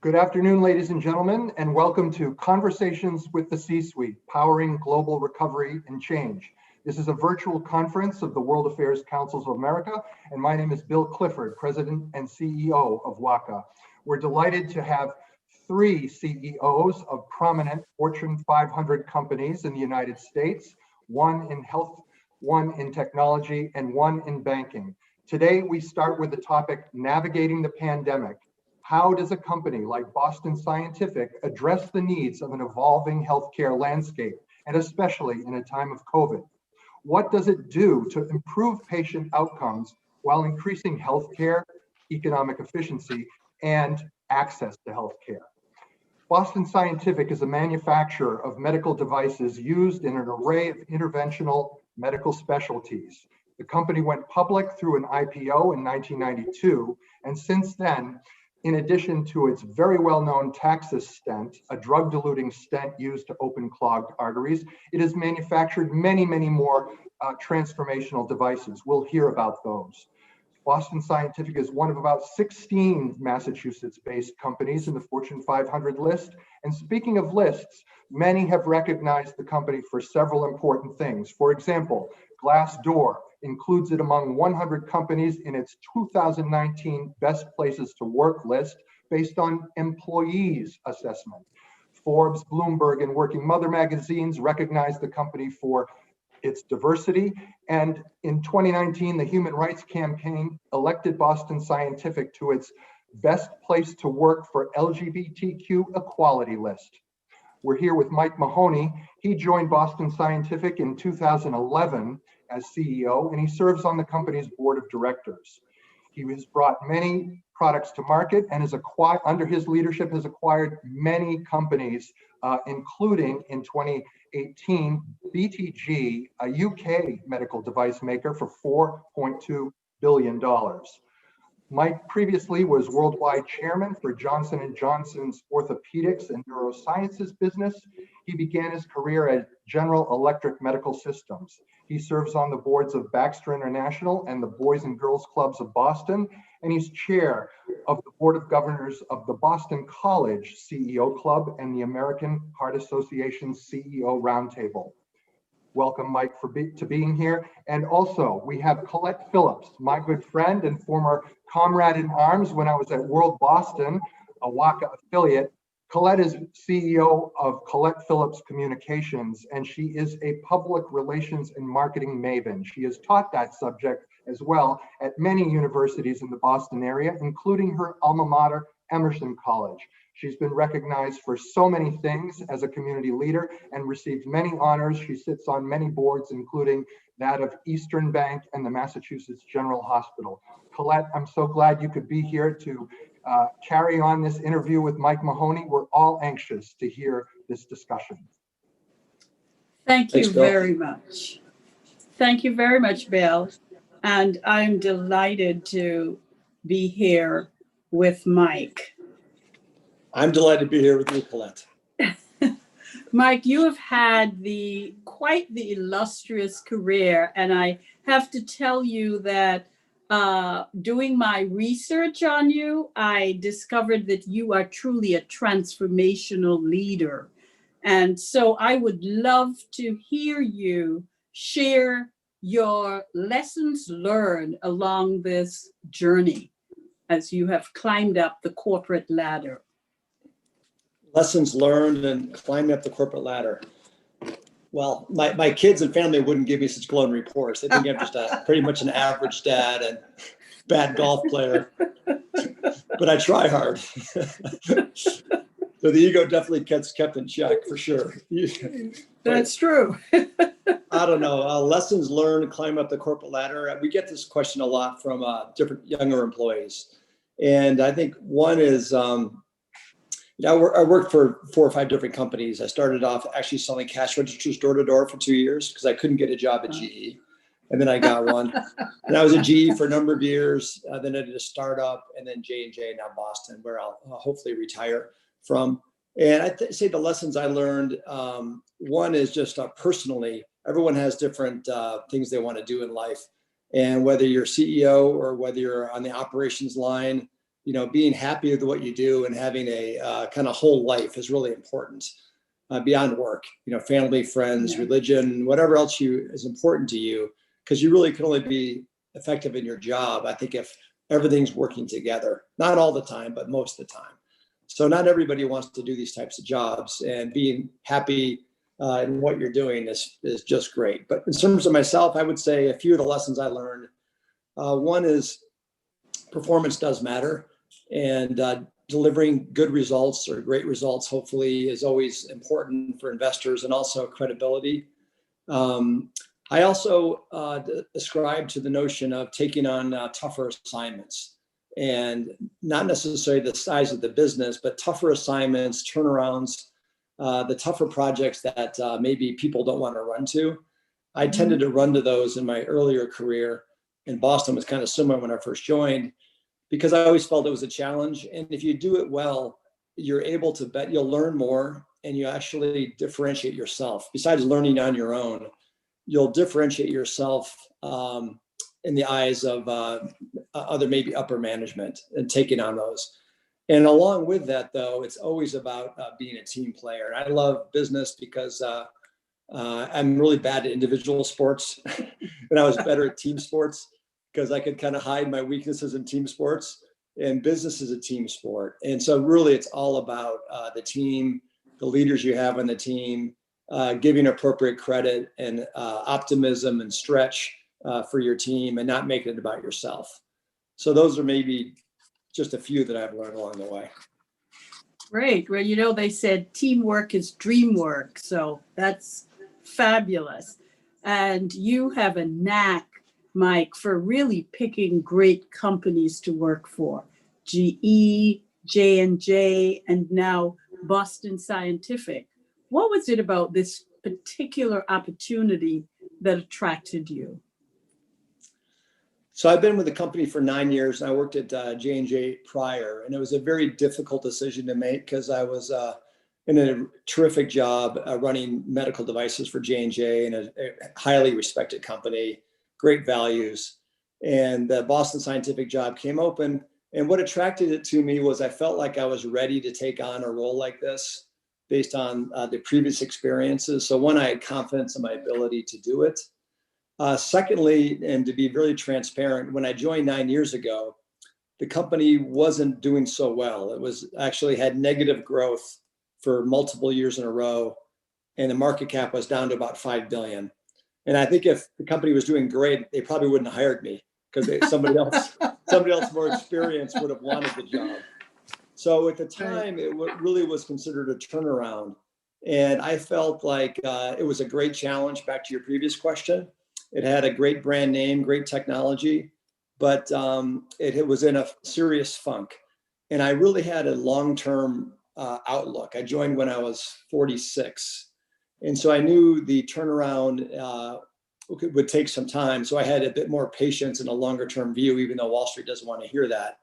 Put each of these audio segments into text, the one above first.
Good afternoon, ladies and gentlemen, and welcome to Conversations with the C-Suite, Powering Global Recovery and Change. This is a virtual conference of the World Affairs Councils of America, and my name is Bill Clifford, President and CEO of WACA. We're delighted to have three CEOs of prominent Fortune 500 companies in the United States, one in health, one in technology, and one in banking. Today, we start with the topic, navigating the pandemic. How does a company like Boston Scientific address the needs of an evolving healthcare landscape, and especially in a time of COVID? What does it do to improve patient outcomes while increasing healthcare, economic efficiency, and access to healthcare? Boston Scientific is a manufacturer of medical devices used in an array of interventional medical specialties. The company went public through an IPO in 1992, and since then, in addition to its very well-known Taxus stent, a drug-diluting stent used to open clogged arteries, it has manufactured many more transformational devices. We'll hear about those. Boston Scientific is one of about 16 Massachusetts-based companies in the Fortune 500 list. And speaking of lists, many have recognized the company for several important things. For example, Glassdoor includes it among 100 companies in its 2019 Best Places to Work list based on employees assessment. Forbes, Bloomberg, and Working Mother magazines recognize the company for its diversity. And in 2019, the Human Rights Campaign elected Boston Scientific to its Best Place to Work for LGBTQ Equality list. We're here with Mike Mahoney. He joined Boston Scientific in 2011 as CEO, and he serves on the company's board of directors. He has brought many products to market and under his leadership has acquired many companies, including in 2018, BTG, a UK medical device maker, for $4.2 billion. Mike previously was worldwide chairman for Johnson & Johnson's orthopedics and neurosciences business. He began his career at General Electric Medical Systems. He serves on the boards of Baxter International and the Boys and Girls Clubs of Boston, and he's chair of the Board of Governors of the Boston College CEO Club and the American Heart Association's CEO Roundtable. Welcome, Mike, to being here. And also, we have Colette Phillips, my good friend and former comrade in arms when I was at World Boston, a WACA affiliate. Colette is CEO of Colette Phillips Communications, and she is a public relations and marketing maven. She has taught that subject as well at many universities in the Boston area, including her alma mater, Emerson College. She's been recognized for so many things as a community leader and received many honors. She sits on many boards, including that of Eastern Bank and the Massachusetts General Hospital. Colette, I'm so glad you could be here to carry on this interview with Mike Mahoney. We're all anxious to hear this discussion. Thank you very much. Thank you very much, Bill. And I'm delighted to be here with Mike. I'm delighted to be here with you, Colette. Mike, you have had quite the illustrious career, and I have to tell you that doing my research on you, I discovered that you are truly a transformational leader. And so I would love to hear you share your lessons learned along this journey as you have climbed up the corporate ladder. Lessons learned and climbing up the corporate ladder. Well, my kids and family wouldn't give me such glowing reports. They think I'm just pretty much an average dad and bad golf player, but I try hard. So the ego definitely gets kept in check for sure. That's true. I don't know. Lessons learned, climb up the corporate ladder. We get this question a lot from different younger employees. And I think one is, I worked for 4 or 5 different companies. I started off actually selling cash registers door to door for 2 years because I couldn't get a job at GE. And then I got one. And I was at GE for a number of years. Then I did a startup, and then J&J, now Boston, where I'll hopefully retire from. And I say the lessons I learned, one is just personally, everyone has different things they want to do in life. And whether you're CEO or whether you're on the operations line, being happy with what you do and having a kind of whole life is really important beyond work, family, friends, religion, whatever else is important to you, because you really can only be effective in your job, I think, if everything's working together, not all the time, but most of the time. So not everybody wants to do these types of jobs, and being happy in what you're doing is just great. But in terms of myself, I would say a few of the lessons I learned. One is performance does matter, and delivering good results or great results, hopefully, is always important for investors, and also credibility. I also ascribe to the notion of taking on tougher assignments, and not necessarily the size of the business, but tougher assignments, turnarounds, the tougher projects that maybe people don't want to run to. I tended to run to those in my earlier career. In Boston was kind of similar when I first joined, because I always felt it was a challenge. And if you do it well, you're able to bet you'll learn more, and you actually differentiate yourself. Besides learning on your own, you'll differentiate yourself in the eyes of other maybe upper management, and taking on those. And along with that, though, it's always about being a team player. I love business because I'm really bad at individual sports, and I was better at team sports because I could kind of hide my weaknesses in team sports. And business is a team sport. And so really it's all about the team, the leaders you have on the team, giving appropriate credit and optimism and stretch for your team, and not making it about yourself. So those are maybe just a few that I've learned along the way. Great. Well, they said teamwork is dream work. So that's fabulous. And you have a knack, Mike, for really picking great companies to work for. GE, J&J, and now Boston Scientific. What was it about this particular opportunity that attracted you? So I've been with the company for 9 years, and I worked at J&J prior, and it was a very difficult decision to make because I was in a terrific job running medical devices for J&J, and a highly respected company, great values. And the Boston Scientific job came open, and what attracted it to me was I felt like I was ready to take on a role like this based on the previous experiences. So one, I had confidence in my ability to do it. Secondly, and to be very transparent, when I joined 9 years ago, the company wasn't doing so well. It was actually had negative growth for multiple years in a row, and the market cap was down to about $5 billion. And I think if the company was doing great, they probably wouldn't have hired me, because somebody else more experienced would have wanted the job. So at the time, it really was considered a turnaround. And I felt like it was a great challenge, back to your previous question. It had a great brand name, great technology, but it was in a serious funk. And I really had a long-term outlook. I joined when I was 46. And so I knew the turnaround would take some time. So I had a bit more patience and a longer-term view, even though Wall Street doesn't want to hear that.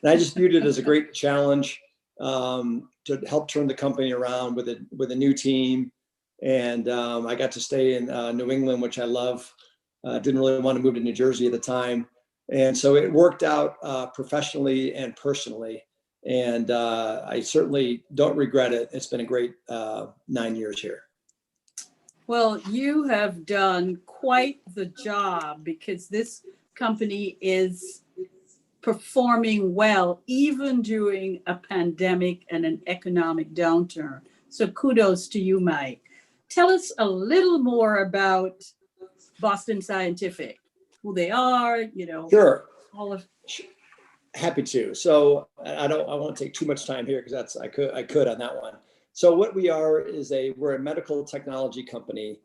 And I just viewed it as a great challenge to help turn the company around with a new team. And I got to stay in New England, which I love. Didn't really want to move to New Jersey at the time. And so it worked out professionally and personally. And I certainly don't regret it. It's been a great 9 years here. Well, you have done quite the job, because this company is performing well, even during a pandemic and an economic downturn. So kudos to you, Mike. Tell us a little more about Boston Scientific, who they are, Sure. all of. Happy to. So I won't take too much time here, because I could on that one. So what we are is we're a medical technology company,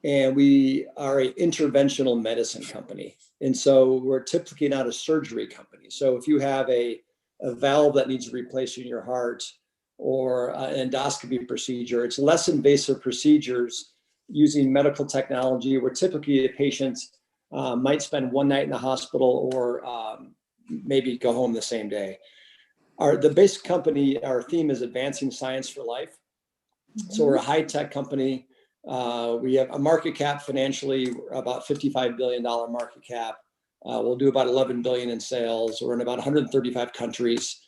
and we are an interventional medicine company. And so we're typically not a surgery company. So if you have a valve that needs replacing your heart, or an endoscopy procedure, it's less invasive procedures using medical technology, where typically a patient might spend one night in the hospital, or maybe go home the same day. The basic company, our theme is advancing science for life. Mm-hmm. So we're a high-tech company. We have a market cap financially, about $55 billion market cap. We'll do about 11 billion in sales. We're in about 135 countries,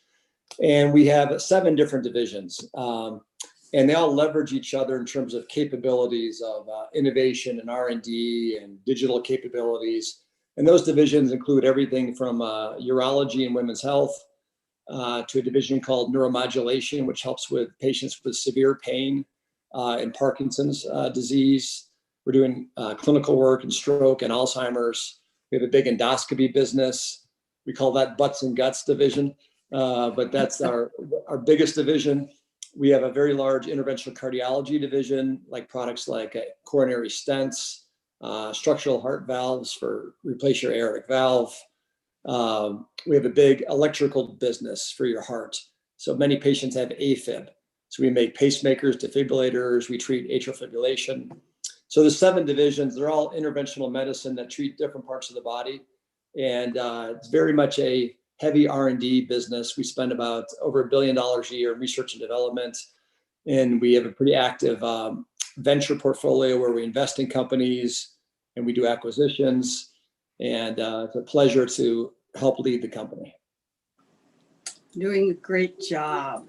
and we have 7 different divisions. And they all leverage each other in terms of capabilities of innovation and R&D and digital capabilities. And those divisions include everything from urology and women's health to a division called neuromodulation, which helps with patients with severe pain and Parkinson's disease. We're doing clinical work in stroke and Alzheimer's. We have a big endoscopy business. We call that butts and guts division, but that's our biggest division. We have a very large interventional cardiology division, like products like coronary stents, structural heart valves for replace your aortic valve. We have a big electrical business for your heart. So many patients have AFib. So we make pacemakers, defibrillators, we treat atrial fibrillation. So the 7 divisions, they're all interventional medicine that treat different parts of the body. And it's very much a heavy R&D business. We spend about over $1 billion a year in research and development. And we have a pretty active venture portfolio where we invest in companies and we do acquisitions. And it's a pleasure to help lead the company. Doing a great job.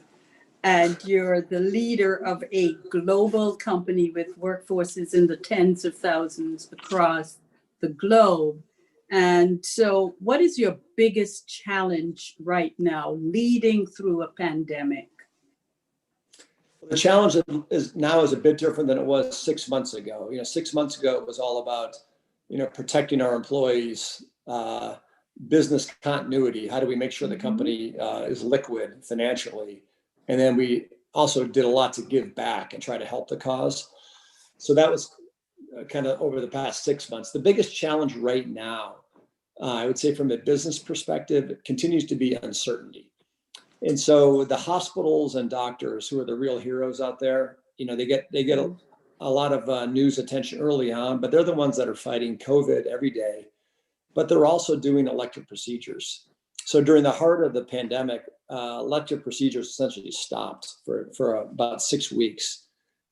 And you're the leader of a global company with workforces in the tens of thousands across the globe. And so what is your biggest challenge right now leading through a pandemic? The challenge is now a bit different than it was 6 months ago. 6 months ago, it was all about, protecting our employees, business continuity. How do we make sure the company is liquid financially? And then we also did a lot to give back and try to help the cause. So that was kind of over the past 6 months. The biggest challenge right now, I would say from a business perspective, continues to be uncertainty. And so the hospitals and doctors, who are the real heroes out there, they get a lot of news attention early on, but they're the ones that are fighting COVID every day. But they're also doing elective procedures. So during the heart of the pandemic, elective procedures essentially stopped for about 6 weeks.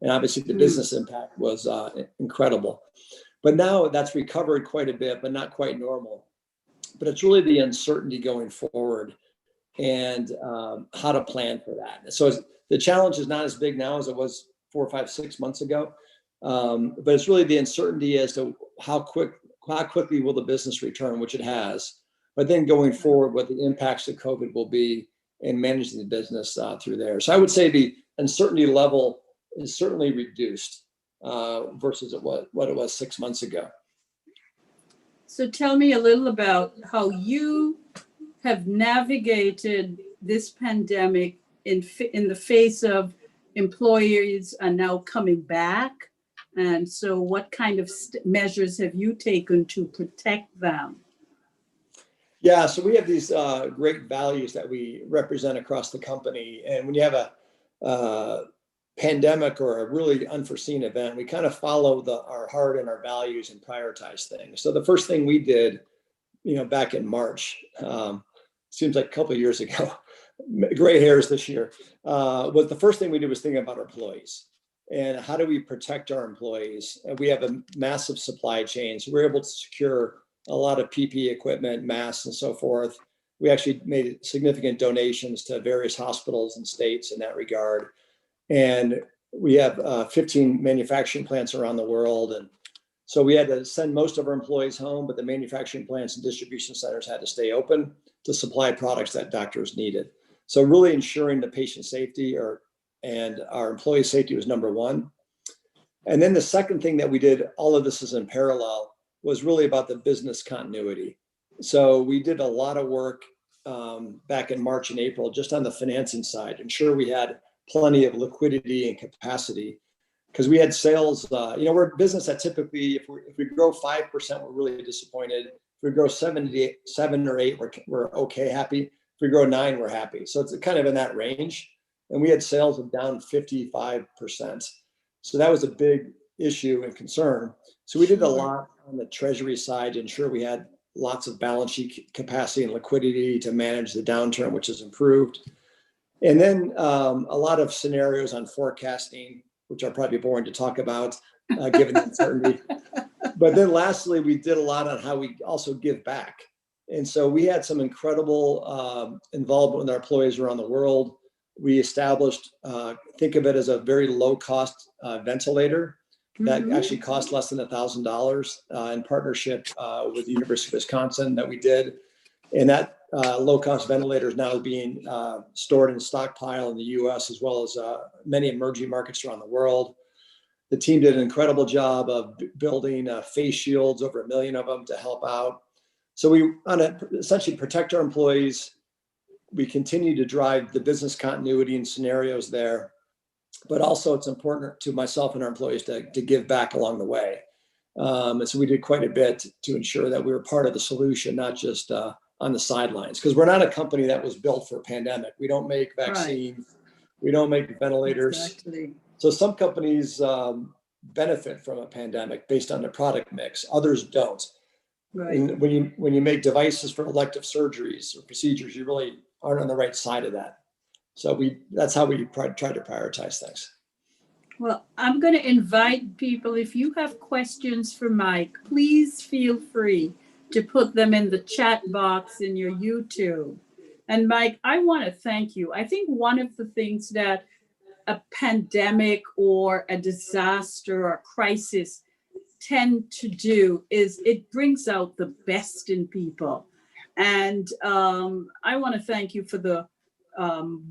And obviously the business impact was incredible. But now that's recovered quite a bit, but not quite normal. But it's really the uncertainty going forward and how to plan for that. So the challenge is not as big now as it was 4, 5, 6 months ago. But it's really the uncertainty as to how quickly will the business return, which it has. But then going forward, what the impacts of COVID will be in managing the business through there. So I would say the uncertainty level is certainly reduced versus what it was 6 months ago. So tell me a little about how you have navigated this pandemic in the face of employers are now coming back. And so what kind of measures have you taken to protect them? Yeah, so we have these great values that we represent across the company. And when you have a pandemic or a really unforeseen event, we kind of follow our heart and our values and prioritize things. So the first thing we did, back in March, seems like a couple of years ago, gray hairs this year, was the first thing we did was thinking about our employees. And how do we protect our employees? And we have a massive supply chain. So we're able to secure a lot of PPE equipment, masks, and so forth. We actually made significant donations to various hospitals and states in that regard. And we have 15 manufacturing plants around the world. And so we had to send most of our employees home, but the manufacturing plants and distribution centers had to stay open to supply products that doctors needed. So really ensuring the patient safety and our employee safety was number one. And then the second thing that we did, all of this is in parallel, was really about the business continuity. So we did a lot of work back in March and April, just on the financing side, ensure we had plenty of liquidity and capacity. Because we had sales, we're a business that typically, if we grow 5%, we're really disappointed. If we grow 7 or 8, we're okay, happy. If we grow 9, we're happy. So it's kind of in that range. And we had sales of down 55%. So that was a big issue and concern. So we did a lot on the treasury side to ensure we had lots of balance sheet capacity and liquidity to manage the downturn, which has improved. And then a lot of scenarios on forecasting, which are probably boring to talk about, given the uncertainty. But then lastly, we did a lot on how we also give back. And so we had some incredible involvement with our employees around the world. We established, think of it as a very low cost ventilator that actually cost less than $1,000 in partnership with the University of Wisconsin that we did. And that low cost ventilator is now being stored in stockpile in the US as well as many emerging markets around the world. The team did an incredible job of building face shields, over 1 million of them, to help out. So we want to essentially protect our employees. We continue to drive the business continuity and scenarios there, but also it's important to myself and our employees to give back along the way. And so we did quite a bit to ensure that we were part of the solution, not just on the sidelines, because we're not a company that was built for a pandemic. We don't make vaccines. Right. We don't make ventilators. Exactly. So some companies benefit from a pandemic based on their product mix. Others don't. Right. And when you make devices for elective surgeries or procedures, you really aren't on the right side of that. So that's how we try to prioritize things. Well, I'm going to invite people, if you have questions for Mike, please feel free to put them in the chat box in your YouTube. And Mike, I want to thank you. I think one of the things that a pandemic or a disaster or crisis tend to do is it brings out the best in people. And I want to thank you for the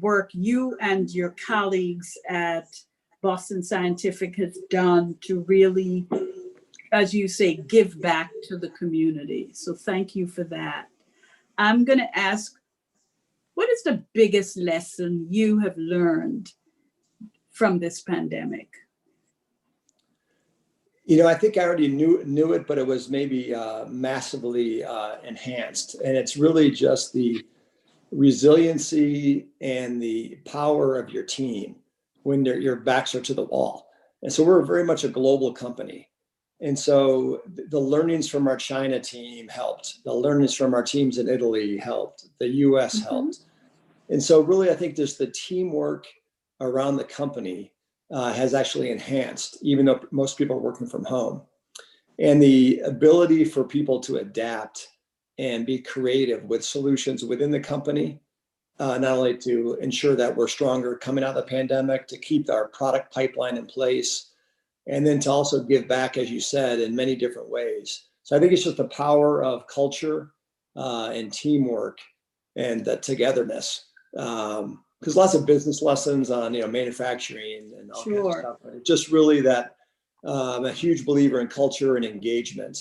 work you and your colleagues at Boston Scientific has done to really, as you say, give back to the community. So thank you for that. I'm going to ask, what is the biggest lesson you have learned from this pandemic? I think I already knew it, but it was maybe massively enhanced. And it's really just the resiliency and the power of your team when your backs are to the wall. And so we're very much a global company. And so the learnings from our China team helped. The learnings from our teams in Italy helped. The US helped. And so really, I think just the teamwork around the company has actually enhanced, even though most people are working from home. And the ability for people to adapt and be creative with solutions within the company, not only to ensure that we're stronger coming out of the pandemic, to keep our product pipeline in place, and then to also give back, as you said, in many different ways. So I think it's just the power of culture and teamwork and the togetherness. Because lots of business lessons on manufacturing and all kinds of stuff. But it's just really that I'm a huge believer in culture and engagement.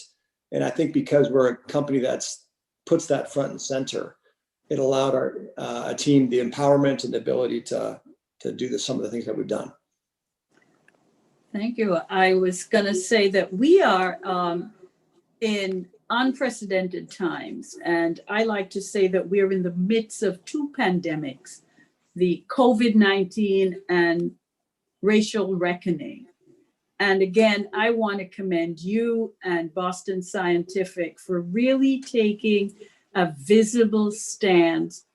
And I think because we're a company that's puts that front and center, it allowed our team the empowerment and the ability to do some of the things that we've done. Thank you. I was going to say that we are in unprecedented times, and I like to say that we're in the midst of two pandemics, the COVID-19 and racial reckoning. And again, I want to commend you and Boston Scientific for really taking a visible stance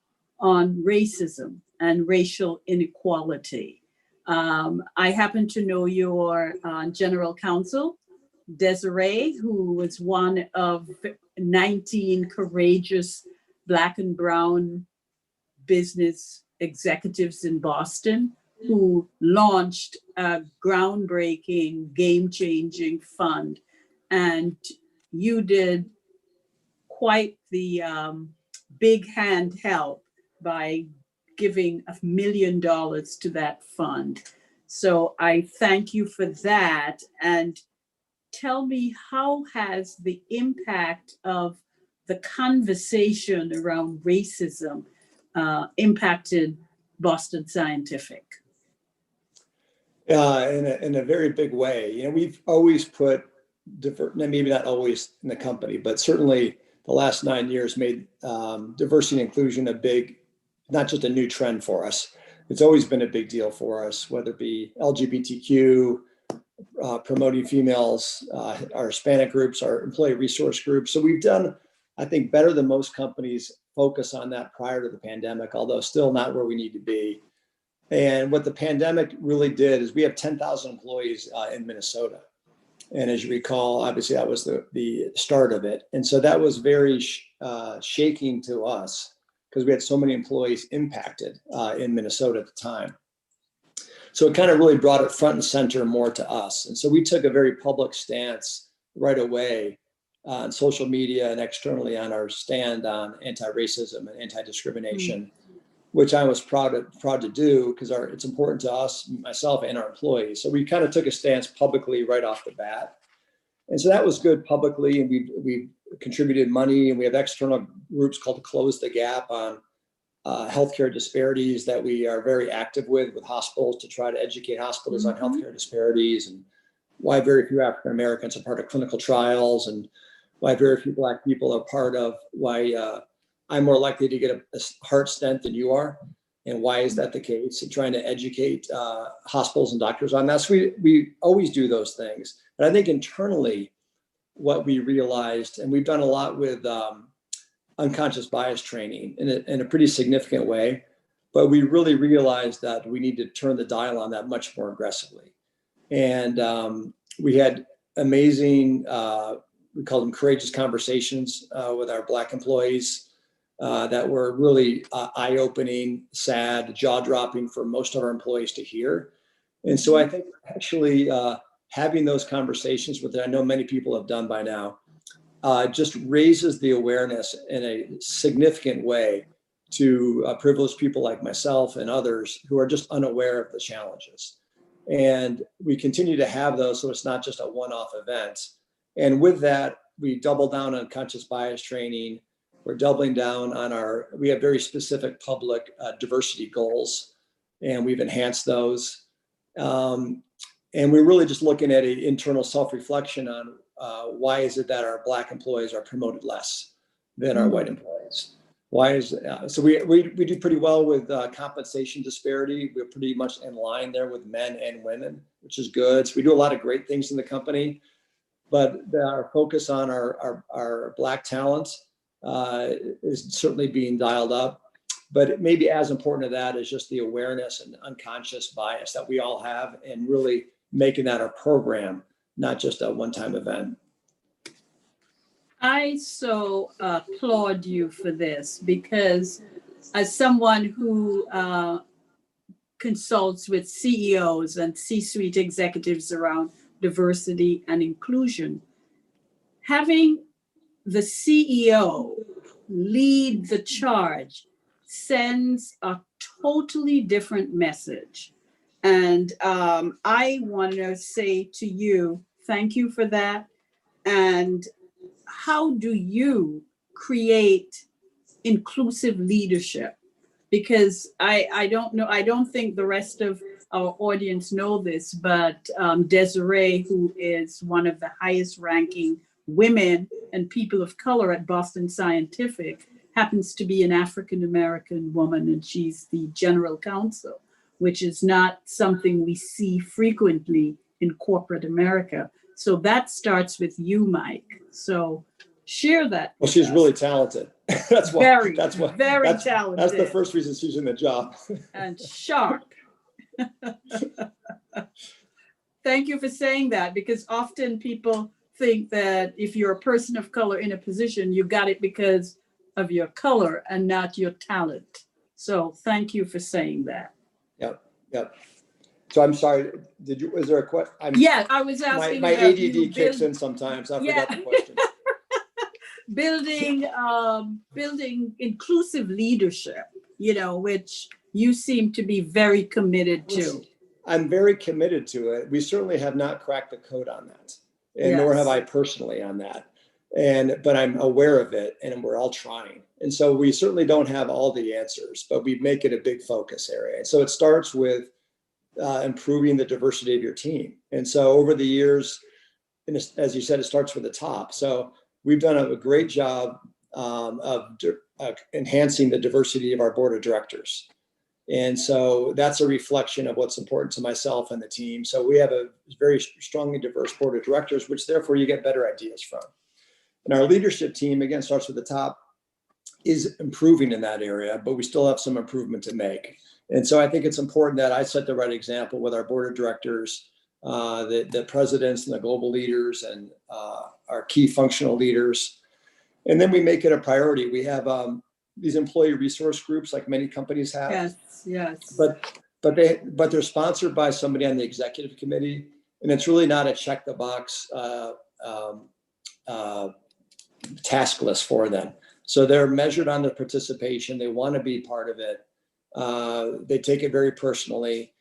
on racism and racial inequality. I happen to know your general counsel, Desiree, who was one of 19 courageous Black and Brown business executives in Boston who launched a groundbreaking, game-changing fund. And you did quite the big hand help by giving $1 million to that fund. So I thank you for that. And tell me, how has the impact of the conversation around racism impacted Boston Scientific? In a very big way. We've always put maybe not always in the company, but certainly the last 9 years made diversity and inclusion a big, not just a new trend for us. It's always been a big deal for us, whether it be LGBTQ, promoting females, our Hispanic groups, our employee resource groups. So we've done, I think, better than most companies focus on that prior to the pandemic, although still not where we need to be. And what the pandemic really did is we have 10,000 employees in Minnesota. And as you recall, obviously that was the start of it. And so that was very shaking to us because we had so many employees impacted in Minnesota at the time. So it kind of really brought it front and center more to us. And so we took a very public stance right away on social media and externally on our stand on anti-racism and anti-discrimination, which I was proud to do because it's important to us, myself and our employees. So we kind of took a stance publicly right off the bat. And so that was good publicly, and we contributed money, and we have external groups called Close the Gap on healthcare disparities that we are very active with hospitals to try to educate hospitals on healthcare disparities and why very few African Americans are part of clinical trials and why very few Black people are part of why I'm more likely to get a heart stent than you are. And why is that the case? And trying to educate hospitals and doctors on that. So we always do those things. But I think internally, what we realized, and we've done a lot with unconscious bias training in a pretty significant way, but we really realized that we need to turn the dial on that much more aggressively. And we had amazing, we call them courageous conversations with our Black employees that were really eye-opening, sad, jaw-dropping for most of our employees to hear. And so I think actually having those conversations, which I know many people have done by now, just raises the awareness in a significant way to privileged people like myself and others who are just unaware of the challenges. And we continue to have those, so it's not just a one-off event. And with that, we double down on conscious bias training. We're doubling down on we have very specific public diversity goals, and we've enhanced those. And we're really just looking at an internal self-reflection on why is it that our Black employees are promoted less than our white employees? Why is so we do pretty well with compensation disparity. We're pretty much in line there with men and women, which is good. So we do a lot of great things in the company, but our focus on our Black talent is certainly being dialed up. But maybe as important to that is just the awareness and unconscious bias that we all have, and really making that our program, not just a one-time event. I so applaud you for this, because as someone who consults with CEOs and C-suite executives around diversity and inclusion, having the CEO lead the charge sends a totally different message. And I want to say to you, thank you for that. And how do you create inclusive leadership? Because I don't know, I don't think the rest of our audience know this, but Desiree, who is one of the highest ranking women and people of color at Boston Scientific, happens to be an African-American woman, and she's the general counsel, which is not something we see frequently in corporate America. So that starts with you, Mike. So share that. Well, she's really talented. That's why. Very talented. That's the first reason she's in the job. And sharp. Thank you for saying that, because often people think that if you're a person of color in a position, you got it because of your color and not your talent. So thank you for saying that. Yep. So I'm sorry, was there a question? Yeah, I was asking. My ADD kicks in sometimes. I forgot the question. Building inclusive leadership, which you seem to be very committed to. I'm very committed to it. We certainly have not cracked the code on that, and nor have I personally on that. But I'm aware of it, and we're all trying. And so we certainly don't have all the answers, but we make it a big focus area. And so it starts with improving the diversity of your team. And so over the years, and as you said, it starts with the top. So we've done a great job of enhancing the diversity of our board of directors. And so that's a reflection of what's important to myself and the team. So we have a very strongly diverse board of directors, which therefore you get better ideas from. And our leadership team, again, starts with the top, is improving in that area, but we still have some improvement to make. And so I think it's important that I set the right example with our board of directors the presidents and the global leaders and our key functional leaders. And then we make it a priority. We have these employee resource groups like many companies have. Yes. But they're sponsored by somebody on the executive committee, and it's really not a check the box task list for them. So they're measured on their participation. They want to be part of it. They take it very personally.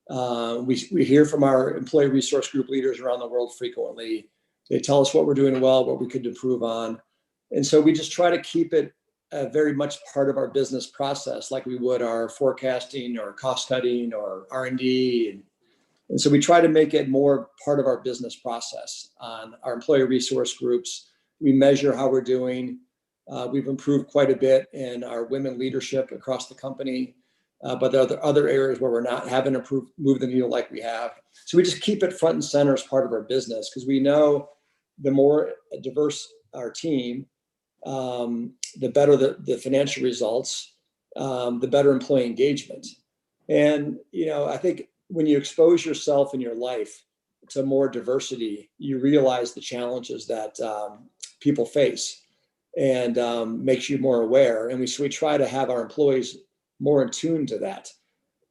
We hear from our employee resource group leaders around the world frequently. They tell us what we're doing well, what we could improve on. And so we just try to keep it very much part of our business process, like we would our forecasting or cost cutting or R&D. And so we try to make it more part of our business process. On our employee resource groups, we measure how we're doing. We've improved quite a bit in our women leadership across the company, but there are other areas where we're not having improved, moved the needle like we have. So we just keep it front and center as part of our business, because we know the more diverse our team, the better the financial results, the better employee engagement. And, I think when you expose yourself in your life to more diversity, you realize the challenges that people face, and makes you more aware. And we try to have our employees more in tune to that.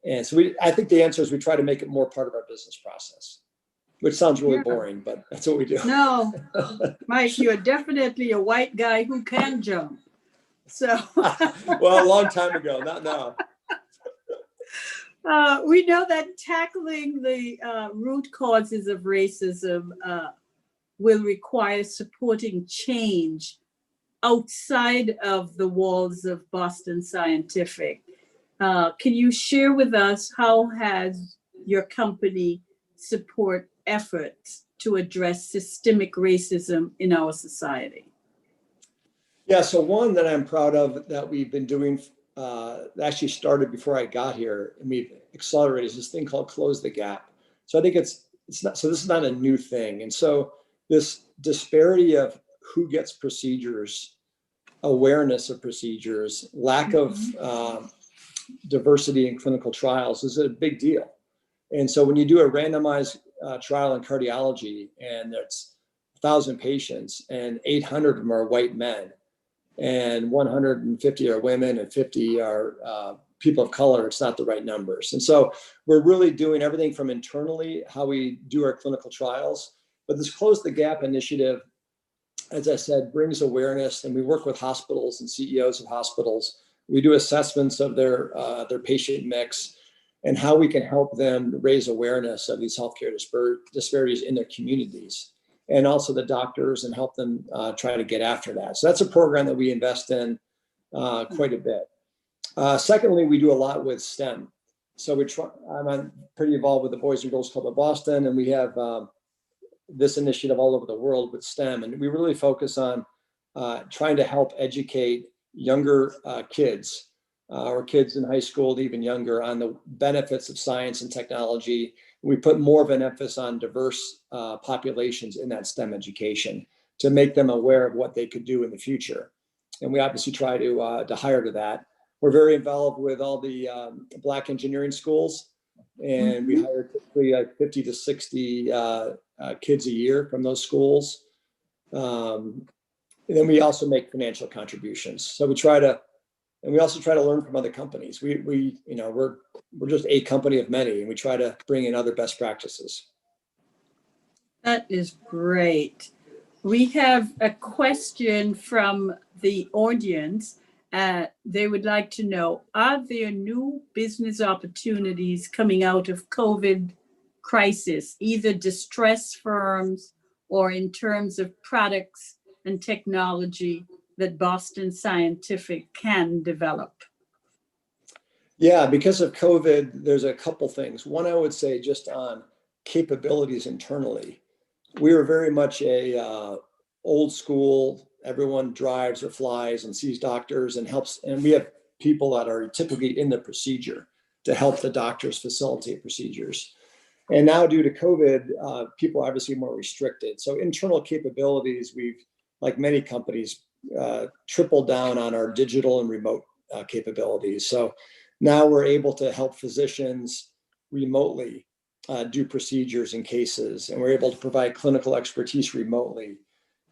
And so I think the answer is we try to make it more part of our business process, which sounds really boring, but that's what we do. No, Mike, you're definitely a white guy who can jump. So, well, a long time ago, not now. We know that tackling the root causes of racism will require supporting change outside of the walls of Boston Scientific. Can you share with us how has your company support efforts to address systemic racism in our society? Yeah, so one that I'm proud of that we've been doing, actually started before I got here, and we've accelerated, is this thing called Close the Gap. So I think it's not, so this is not a new thing. And so this disparity of who gets procedures, awareness of procedures, lack of diversity in clinical trials is a big deal. And so when you do a randomized trial in cardiology, and it's 1,000 patients and 800 of them are white men, and 150 are women and 50 are people of color, it's not the right numbers. And so we're really doing everything from internally, how we do our clinical trials. But this Close the Gap initiative, as I said, brings awareness, and we work with hospitals and CEOs of hospitals. We do assessments of their patient mix and how we can help them raise awareness of these healthcare disparities in their communities, and also the doctors, and help them try to get after that. So that's a program that we invest in quite a bit. Secondly, we do a lot with STEM. So I'm pretty involved with the Boys and Girls Club of Boston, and we have this initiative all over the world with STEM. And we really focus on trying to help educate younger kids or kids in high school, even younger, on the benefits of science and technology. We put more of an emphasis on diverse populations in that STEM education to make them aware of what they could do in the future. And we obviously try to hire to that. We're very involved with all the Black engineering schools, and we hire typically 50 to 60 kids a year from those schools. And then we also make financial contributions. So we try to, and we also try to learn from other companies. We're just a company of many, and we try to bring in other best practices. That is great. We have a question from the audience. They would like to know, are there new business opportunities coming out of COVID crisis, either distressed firms or in terms of products and technology that Boston Scientific can develop? Yeah, because of COVID, there's a couple things. One, I would say just on capabilities internally. We were very much a old school, everyone drives or flies and sees doctors and helps. And we have people that are typically in the procedure to help the doctors facilitate procedures. And now due to COVID, people are obviously more restricted. So internal capabilities, we've, like many companies, tripled down on our digital and remote capabilities. So now we're able to help physicians remotely do procedures and cases, and we're able to provide clinical expertise remotely.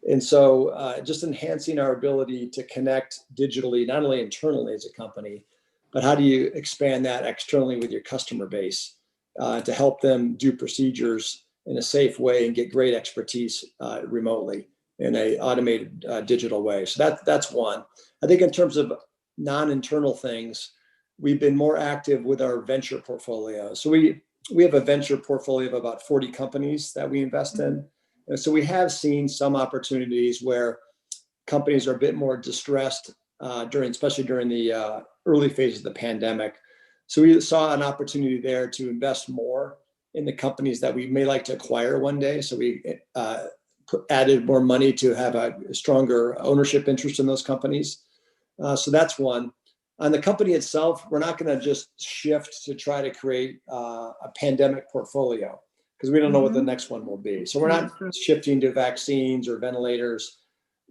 And so just enhancing our ability to connect digitally, not only internally as a company, but how do you expand that externally with your customer base to help them do procedures in a safe way and get great expertise remotely in a automated digital way. So that's one. I think in terms of non-internal things, we've been more active with our venture portfolio. So we have a venture portfolio of about 40 companies that we invest in. And so we have seen some opportunities where companies are a bit more distressed especially during the early phases of the pandemic. So we saw an opportunity there to invest more in the companies that we may like to acquire one day. So we added more money to have a stronger ownership interest in those companies. So that's one. On the company itself, we're not going to just shift to try to create a pandemic portfolio because we don't know what the next one will be. So we're not shifting to vaccines or ventilators.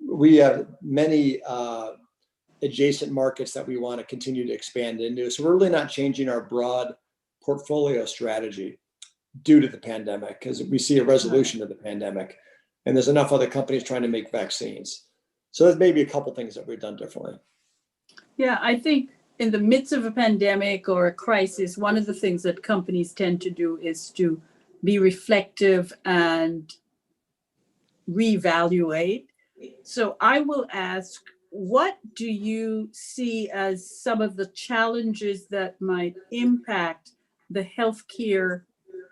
We have many adjacent markets that we want to continue to expand into. So we're really not changing our broad portfolio strategy due to the pandemic because we see a resolution of the pandemic. And there's enough other companies trying to make vaccines. So there's maybe a couple things that we've done differently. Yeah, I think in the midst of a pandemic or a crisis, one of the things that companies tend to do is to be reflective and reevaluate. So I will ask, what do you see as some of the challenges that might impact the healthcare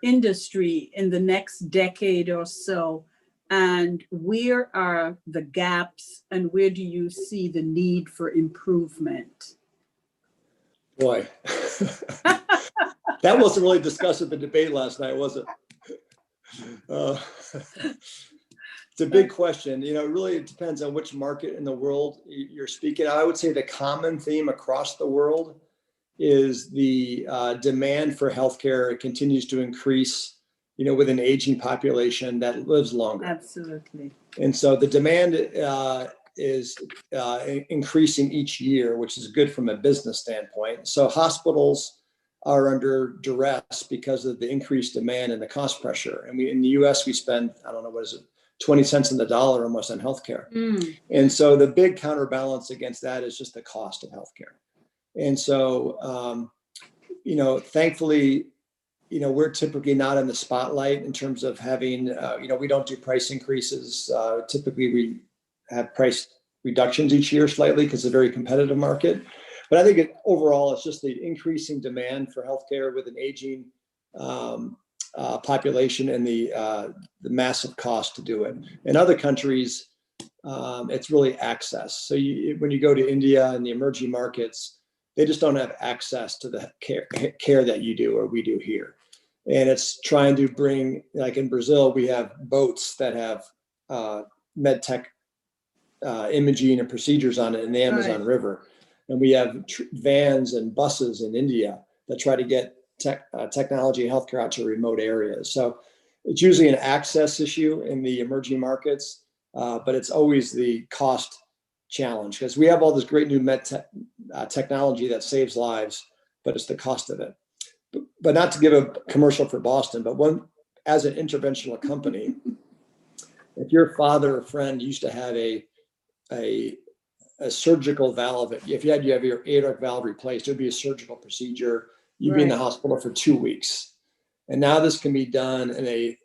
industry in the next decade or so? And where are the gaps and where do you see the need for improvement? Boy, that wasn't really discussed at the debate last night, was it? It's a big question. You know, it really depends on which market in the world you're speaking. I would say the common theme across the world is the demand for healthcare continues to increase, you know, with an aging population that lives longer. Absolutely. And so the demand is increasing each year, which is good from a business standpoint. So hospitals are under duress because of the increased demand and the cost pressure. And in the US, we spend, I don't know, what is it, 20 cents on the dollar almost on healthcare. And so the big counterbalance against that is just the cost of healthcare. And so, you know, thankfully, you know, we're typically not in the spotlight in terms of having, you know, we don't do price increases. Typically, we have price reductions each year slightly because it's a very competitive market. But I think overall, it's just the increasing demand for healthcare with an aging population and the massive cost to do it. In other countries, it's really access. So when you go to India and the emerging markets, they just don't have access to the care that you do or we do here. And it's trying to bring, like in Brazil, we have boats that have med tech imaging and procedures on it in the Amazon River. And we have vans and buses in India that try to get technology and healthcare out to remote areas. So it's usually an access issue in the emerging markets, but it's always the cost challenge because we have all this great new technology that saves lives, but it's the cost of it. But not to give a commercial for Boston, but as an interventional company, if your father or friend used to have a surgical valve, if you have your aortic valve replaced, it would be a surgical procedure. You'd be in the hospital for 2 weeks. And now this can be done in a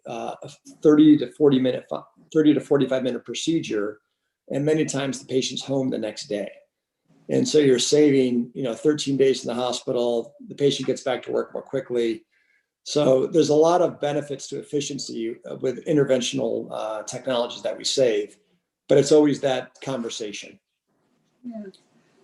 30 to 45 minute procedure. And many times the patient's home the next day. And so you're saving, you know, 13 days in the hospital. The patient gets back to work more quickly. So there's a lot of benefits to efficiency with interventional technologies that we save, but it's always that conversation. Yeah.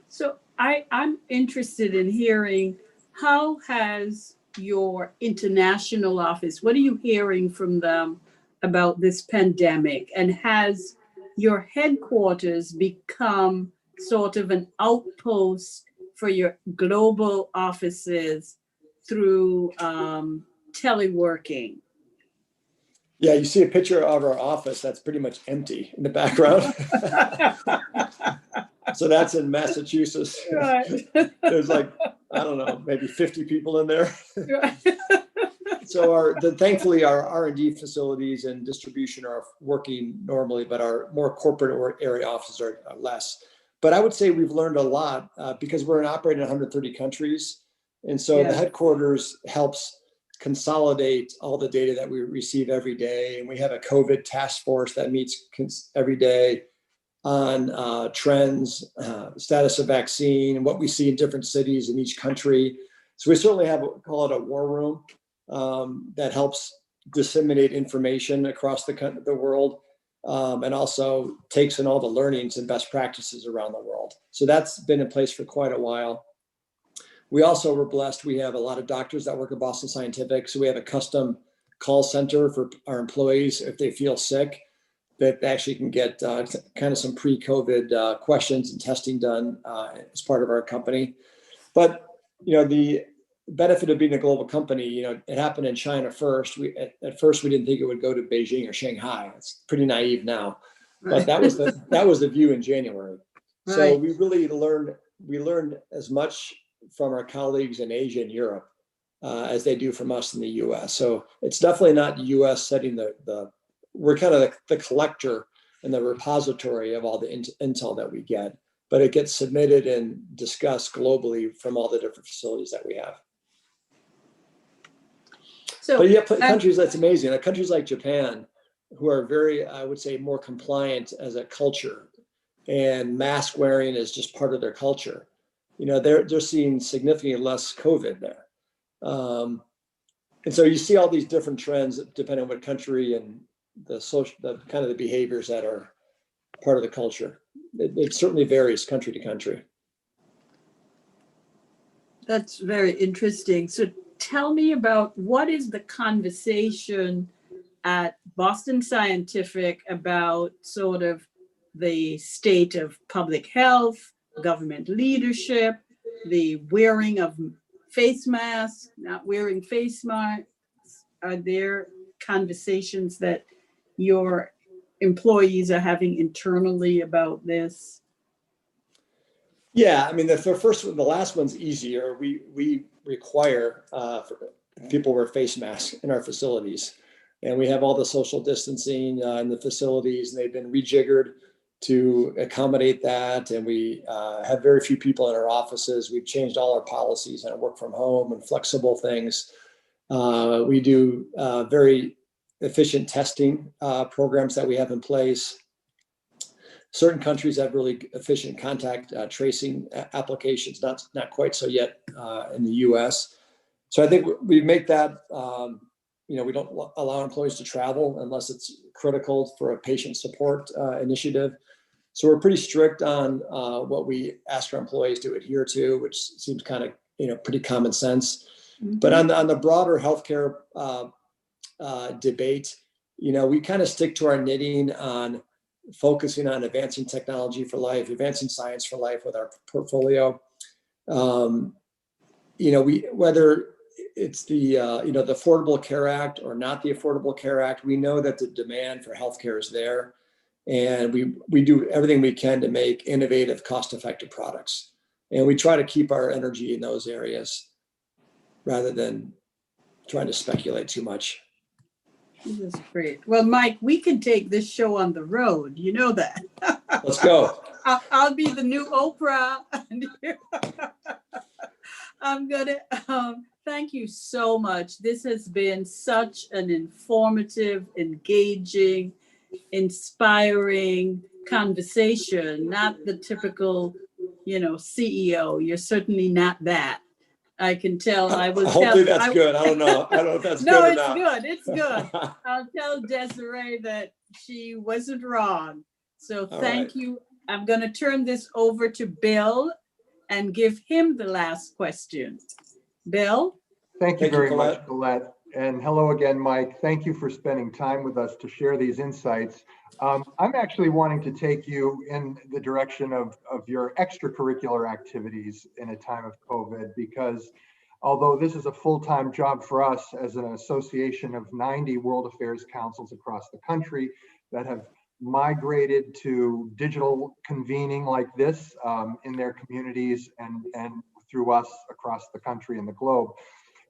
So I'm interested in hearing, how has your international office, what are you hearing from them about this pandemic? And has your headquarters become sort of an outpost for your global offices through teleworking? Yeah, you see a picture of our office that's pretty much empty in the background. So that's in Massachusetts. Right. There's like, I don't know, maybe 50 people in there. Right. So thankfully our R&D facilities and distribution are working normally, but our more corporate or area offices are less. But I would say we've learned a lot because we're operating in 130 countries. And so the headquarters helps consolidate all the data that we receive every day. And we have a COVID task force that meets every day on trends, status of vaccine, and what we see in different cities in each country. So we certainly have, call it a war room that helps disseminate information across the world and also takes in all the learnings and best practices around the world. So that's been in place for quite a while. We also were blessed. We have a lot of doctors that work at Boston Scientific. So we have a custom call center for our employees if they feel sick, that they actually can get kind of some pre-COVID questions and testing done as part of our company. But, the benefit of being a global company, it happened in China first. At first we didn't think it would go to Beijing or Shanghai. It's pretty naive now, but that was the view in January. Right. So we really learned as much from our colleagues in Asia and Europe as they do from us in the US. So it's definitely not the US setting we're kind of the collector and the repository of all the intel that we get, but it gets submitted and discussed globally from all the different facilities that we have. So, but yeah, countries, that's amazing. Countries like Japan, who are very, I would say, more compliant as a culture, and mask wearing is just part of their culture. They're seeing significantly less COVID there. And so you see all these different trends depending on what country and the kind of the behaviors that are part of the culture. It certainly varies country to country. That's very interesting. So tell me about what is the conversation at Boston Scientific about sort of the state of public health, government leadership, the wearing of face masks, not wearing face masks. Are there conversations that your employees are having internally about this? Yeah, I mean, the last one's easier. We require people wear face masks in our facilities, and we have all the social distancing in the facilities, and they've been rejiggered to accommodate that. And we have very few people in our offices. We've changed all our policies on work from home and flexible things. We do very efficient testing programs that we have in place. Certain countries have really efficient contact tracing applications, not quite so yet in the US. So I think we make that, we don't allow employees to travel unless it's critical for a patient support initiative. So we're pretty strict on what we ask our employees to adhere to, which seems kind of, pretty common sense. Mm-hmm. But on the broader healthcare debate, we kind of stick to our knitting on focusing on advancing technology for life, advancing science for life with our portfolio. Whether it's the Affordable Care Act or not the Affordable Care Act, we know that the demand for healthcare is there. And we do everything we can to make innovative, cost-effective products. And we try to keep our energy in those areas rather than trying to speculate too much. This is great. Well, Mike, we can take this show on the road. You know that. Let's go. I'll be the new Oprah. I'm going to thank you so much. This has been such an informative, engaging, inspiring conversation. Not the typical, CEO. You're certainly not that. I can tell. Hopefully that's good. I don't know if that's no, good or it's not. good. It's good. I'll tell Desiree that she wasn't wrong. So thank you. I'm going to turn this over to Bill and give him the last question. Bill? Thank you very much, Colette. And hello again, Mike. Thank you for spending time with us to share these insights. I'm actually wanting to take you in the direction of your extracurricular activities in a time of COVID, because although this is a full-time job for us as an association of 90 World Affairs Councils across the country that have migrated to digital convening like this in their communities and through us across the country and the globe,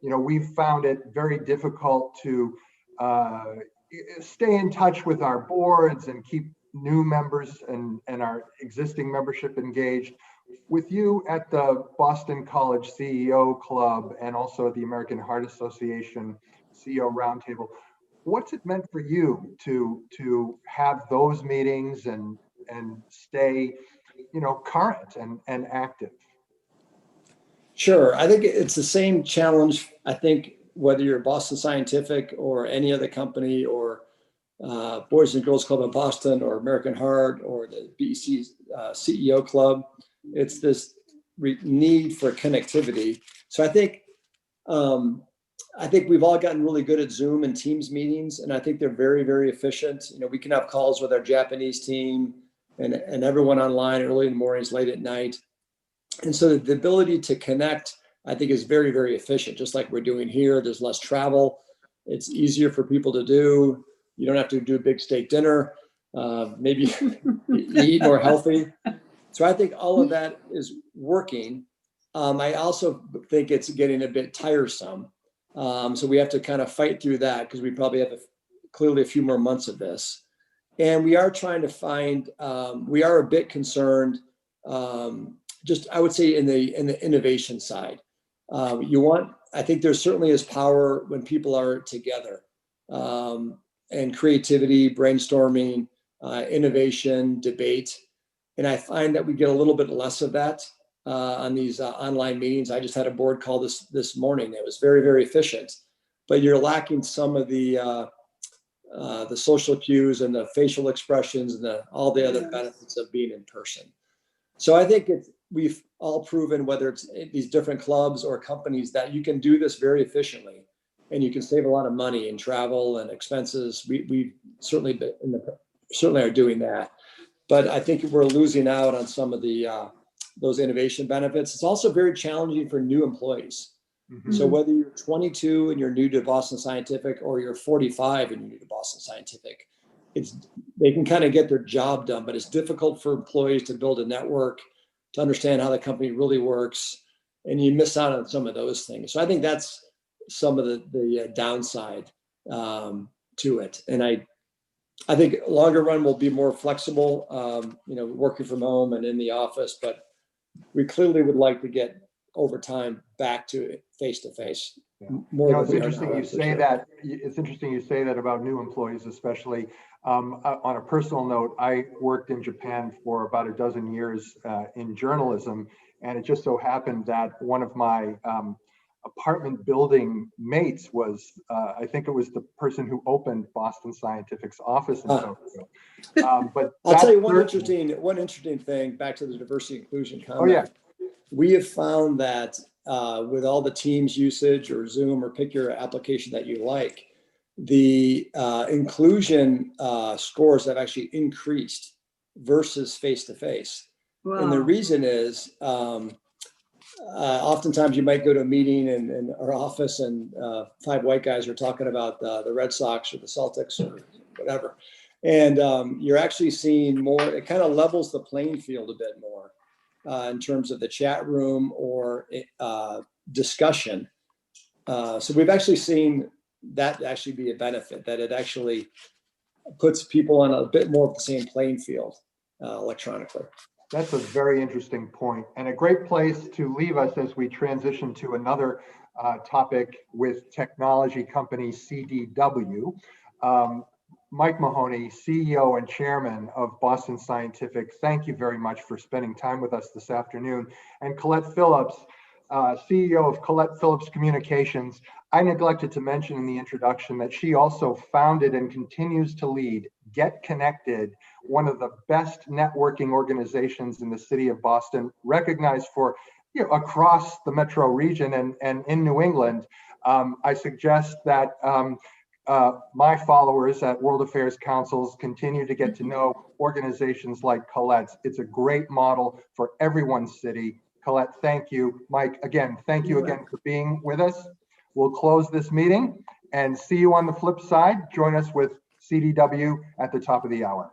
we've found it very difficult to stay in touch with our boards and keep new members and our existing membership engaged. With you at the Boston College CEO Club and also the American Heart Association CEO Roundtable, what's it meant for you to have those meetings and stay, current and active? Sure. I think it's the same challenge. I think whether you're Boston Scientific or any other company or Boys and Girls Club of Boston or American Heart or the BEC CEO Club, it's this need for connectivity. So I think we've all gotten really good at Zoom and Teams meetings, and I think they're very, very efficient. We can have calls with our Japanese team and everyone online early in the mornings, late at night. And so the ability to connect, I think, is very, very efficient, just like we're doing here. There's less travel. It's easier for people to do. You don't have to do a big steak dinner. Maybe you eat more healthy. So I think all of that is working. I also think it's getting a bit tiresome. So we have to kind of fight through that because we probably have clearly a few more months of this. And we are trying to find, we are a bit concerned, I would say in the innovation side. I think there certainly is power when people are together, and creativity, brainstorming, innovation, debate. And I find that we get a little bit less of that on these online meetings. I just had a board call this morning. It was very, very efficient, but you're lacking some of the social cues and the facial expressions and all the other benefits of being in person. So I think we've all proven, whether it's these different clubs or companies, that you can do this very efficiently and you can save a lot of money in travel and expenses. We certainly are doing that. But I think we're losing out on some of those innovation benefits. It's also very challenging for new employees. Mm-hmm. So whether you're 22 and you're new to Boston Scientific or you're 45 and you're new to Boston Scientific, they can kind of get their job done, but it's difficult for employees to build a network, to understand how the company really works, and you miss out on some of those things. So I think that's some of the downside to it. And I think longer run will be more flexible, working from home and in the office, but we clearly would like to get over time back to face-to-face. Yeah. It's interesting you say that. It's interesting you say that about new employees, especially. On a personal note, I worked in Japan for about a dozen years in journalism, and it just so happened that one of my apartment building mates was, I think it was the person who opened Boston Scientific's office in Tokyo. But I'll tell you one interesting thing, back to the diversity inclusion comment. Oh, yeah. We have found that with all the Teams usage or Zoom or pick your application that you like, the inclusion scores have actually increased versus face-to-face. Wow. And the reason is oftentimes you might go to a meeting in our office and 5 white guys are talking about the Red Sox or the Celtics or whatever. And you're actually seeing more, it kind of levels the playing field a bit more in terms of the chat room or discussion. So we've actually seen that actually be a benefit, that it actually puts people on a bit more of the same playing field electronically. That's a very interesting point and a great place to leave us as we transition to another topic with technology company CDW. Mike Mahoney, CEO and Chairman of Boston Scientific, thank you very much for spending time with us this afternoon. And Colette Phillips, CEO of Colette Phillips Communications. I neglected to mention in the introduction that she also founded and continues to lead Get Connected, one of the best networking organizations in the city of Boston, recognized for across the metro region and in New England. I suggest that my followers at World Affairs Councils continue to get to know organizations like Colette's. It's a great model for everyone's city. Colette, thank you. Mike, again, thank you again for being with us. We'll close this meeting and see you on the flip side. Join us with CDW at the top of the hour.